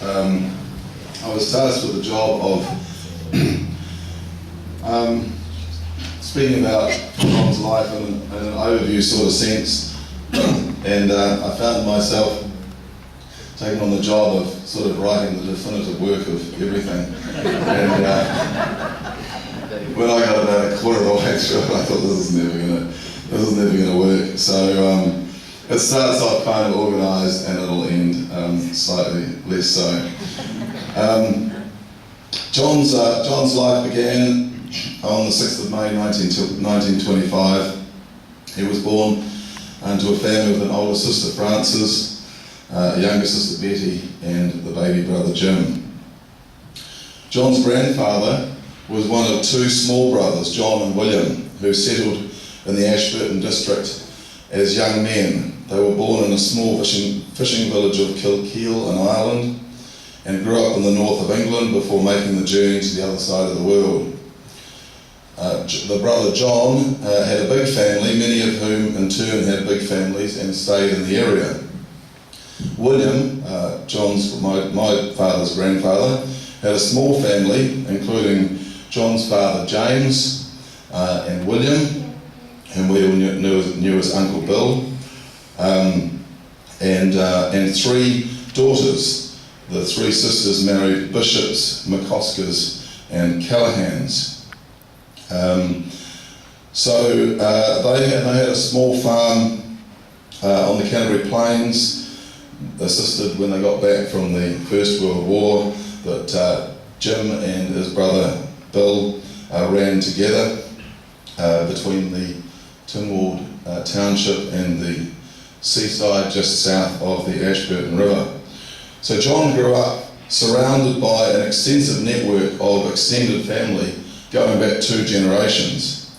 I was tasked with the job of speaking about John's life in an overview sort of sense, and I found myself taking on the job of sort of writing the definitive work of everything. And when I got about a quarter of the way through it, I thought this is never gonna work. So it starts off kind of organised and it'll end slightly less so. John's life began on the 6th of May 1925. He was born into a family with an older sister, Frances, a younger sister, Betty, and the baby brother, Jim. John's grandfather was one of two small brothers, John and William, who settled in the Ashburton district as young men. They were born in a small fishing village of Kilkeel in Ireland and grew up in the north of England before making the journey to the other side of the world. The brother John had a big family, many of whom in turn had big families and stayed in the area. William, my father's grandfather, had a small family, including John's father James and William, whom we all knew as Uncle Bill, and three daughters. The three sisters married bishops, McCoskers, and Callahans. They had a small farm on the Canterbury Plains, assisted when they got back from the First World War, that Jim and his brother Bill ran together between the Tynwald township and the seaside just south of the Ashburton River. So John grew up surrounded by an extensive network of extended family going back 2 generations.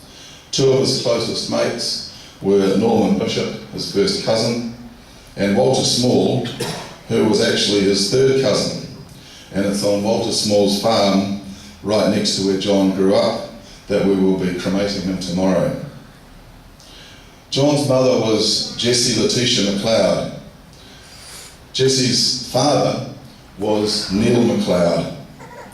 Two of his closest mates were Norman Bishop, his first cousin, and Walter Small, who was actually his third cousin. And it's on Walter Small's farm, right next to where John grew up, that we will be cremating him tomorrow. John's mother was Jessie Letitia McLeod. Jessie's father was Neil McLeod,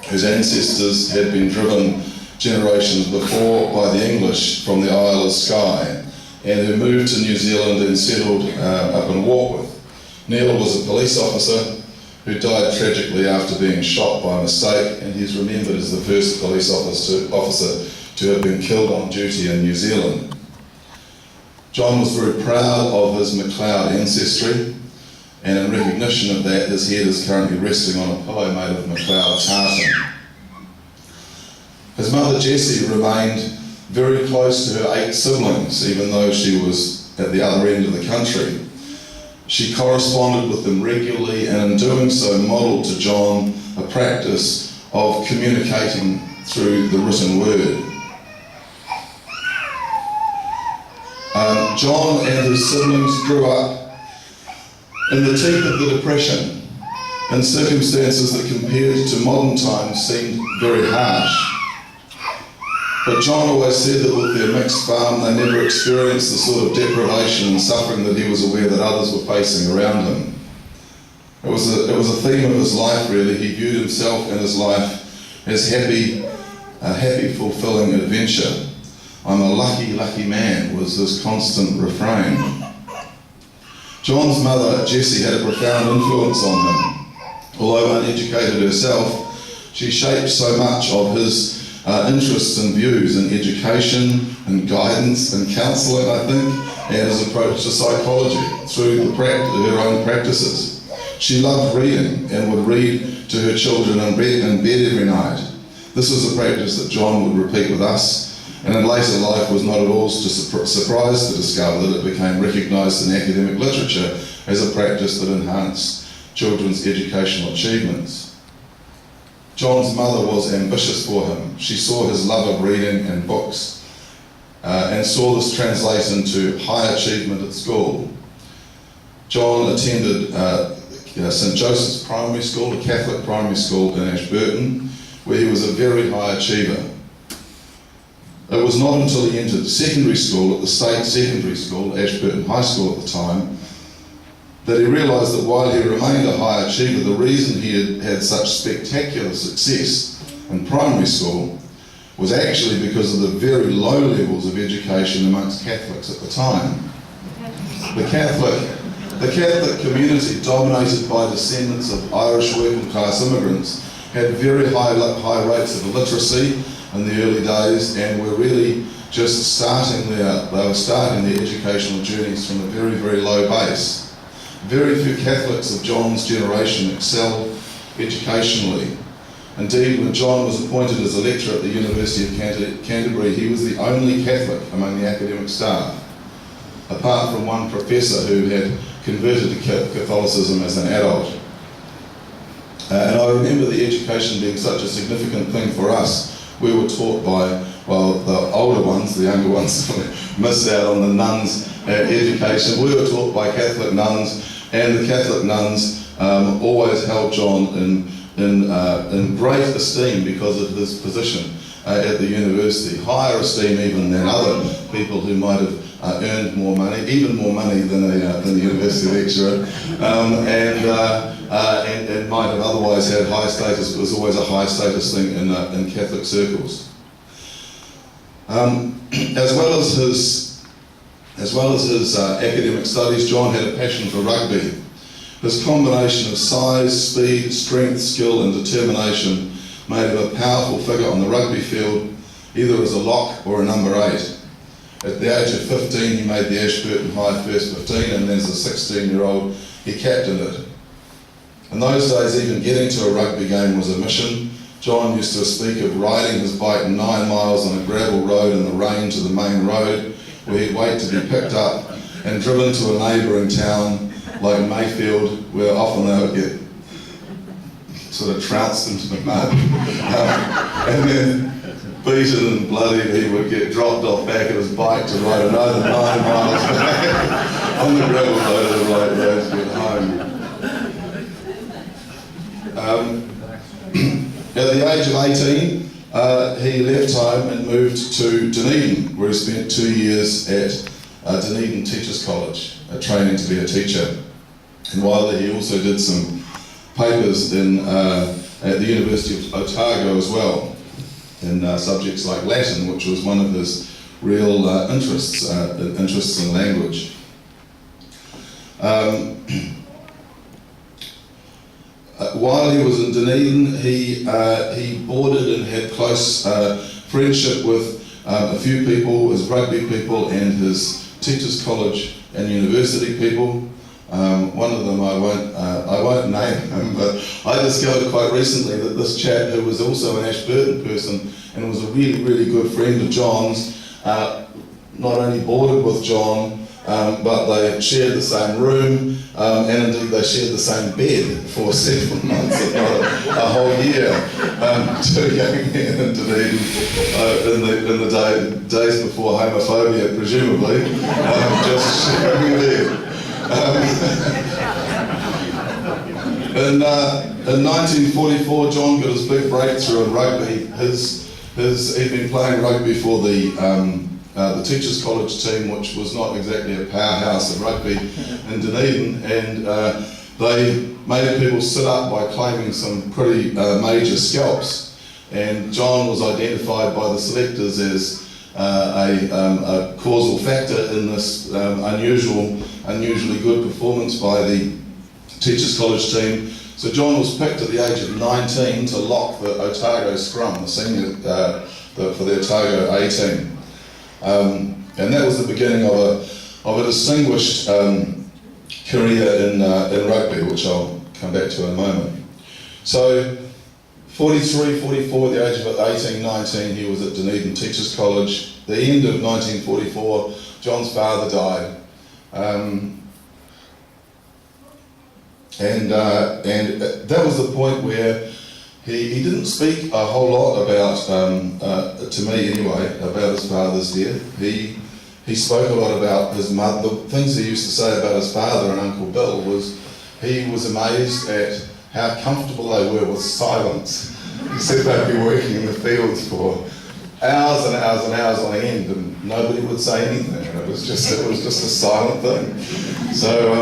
whose ancestors had been driven generations before by the English from the Isle of Skye, and who moved to New Zealand and settled up in Warkworth. Neil was a police officer who died tragically after being shot by mistake, and he's remembered as the first police officer to have been killed on duty in New Zealand. John was very proud of his McLeod ancestry, and in recognition of that, his head is currently resting on a pillow made of McLeod tartan. His mother Jessie remained very close to her 8 siblings, even though she was at the other end of the country. She corresponded with them regularly, and in doing so modelled to John a practice of communicating through the written word. John and his siblings grew up in the teeth of the Depression, in circumstances that compared to modern times seemed very harsh. But John always said that with their mixed farm, they never experienced the sort of deprivation and suffering that he was aware that others were facing around him. It was a theme of his life, really. He viewed himself and his life as a happy, fulfilling adventure. I'm a lucky, lucky man, was his constant refrain. John's mother, Jessie, had a profound influence on him. Although uneducated herself, she shaped so much of his interests and views in education and guidance and counselling, I think, and his approach to psychology through her own practices. She loved reading and would read to her children in bed every night. This was a practice that John would repeat with us, and in later life was not at all surprised to discover that it became recognised in academic literature as a practice that enhanced children's educational achievements. John's mother was ambitious for him. She saw his love of reading and books and saw this translate into high achievement at school. John attended St Joseph's Primary School, a Catholic primary school in Ashburton, where he was a very high achiever. It was not until he entered secondary school at the State Secondary School, Ashburton High School at the time, that he realised that while he remained a high achiever, the reason he had had such spectacular success in primary school was actually because of the very low levels of education amongst Catholics at the time. The Catholic community, dominated by descendants of Irish working class immigrants, had very high rates of illiteracy in the early days, and were really just starting their educational journeys from a very, very low base. Very few Catholics of John's generation excelled educationally. Indeed, when John was appointed as a lecturer at the University of Canterbury, he was the only Catholic among the academic staff, apart from one professor who had converted to Catholicism as an adult. And I remember the education being such a significant thing for us. We were taught by, well, the older ones, the younger ones missed out on the nuns' education. We were taught by Catholic nuns, and the Catholic nuns always held John in great esteem because of his position at the university, higher esteem even than other people who might have earned more money, even more money than a university lecturer, and might have otherwise had high status. It was always a high status thing in Catholic circles. As well as his academic studies, John had a passion for rugby. His combination of size, speed, strength, skill and determination made him a powerful figure on the rugby field, either as a lock or a number 8. At the age of 15, he made the Ashburton High First 15, and then as a 16-year-old, he captained it. In those days, even getting to a rugby game was a mission. John used to speak of riding his bike 9 miles on a gravel road in the rain to the main road, where he'd wait to be picked up and driven to a neighbouring town like Mayfield, where often they would get sort of trounced into the mud. And then, beaten and bloodied, he would get dropped off back of his bike to ride another 9 miles back on the gravel road of the right road to get home. At the age of 18, he left home and moved to Dunedin, where he spent 2 years at Dunedin Teachers College, training to be a teacher. And while there, he also did some papers at the University of Otago as well, in subjects like Latin, which was one of his real interests in language. While he was in Dunedin, he boarded and had close friendship with a few people, his rugby people and his teachers college and university people. One of them I won't name him, but I discovered quite recently that this chap, who was also an Ashburton person and was a really, really good friend of John's, not only boarded with John, but they shared the same room, and indeed they shared the same bed for several months, if not a whole year. Two young men in Dunedin in the days before homophobia, presumably, just sharing a bed. In 1944, John got his big breakthrough in rugby. He'd been playing rugby for the Teachers College team, which was not exactly a powerhouse of rugby in Dunedin, and they made people sit up by claiming some pretty major scalps. And John was identified by the selectors as a causal factor in this unusually good performance by the Teachers College team. So John was picked at the age of 19 to lock the Otago scrum, the senior for the Otago A team. And that was the beginning of a distinguished career in rugby, which I'll come back to in a moment. So 43, 44, at the age of 18, 19, he was at Dunedin Teachers College. The end of 1944, John's father died. And that was the point where he didn't speak a whole lot about, to me anyway, about his father's death. He spoke a lot about his mother. The things he used to say about his father and Uncle Bill was he was amazed at how comfortable they were with silence. He said they'd be working in the fields for hours and hours and hours on end, and nobody would say anything. It was just a silent thing. So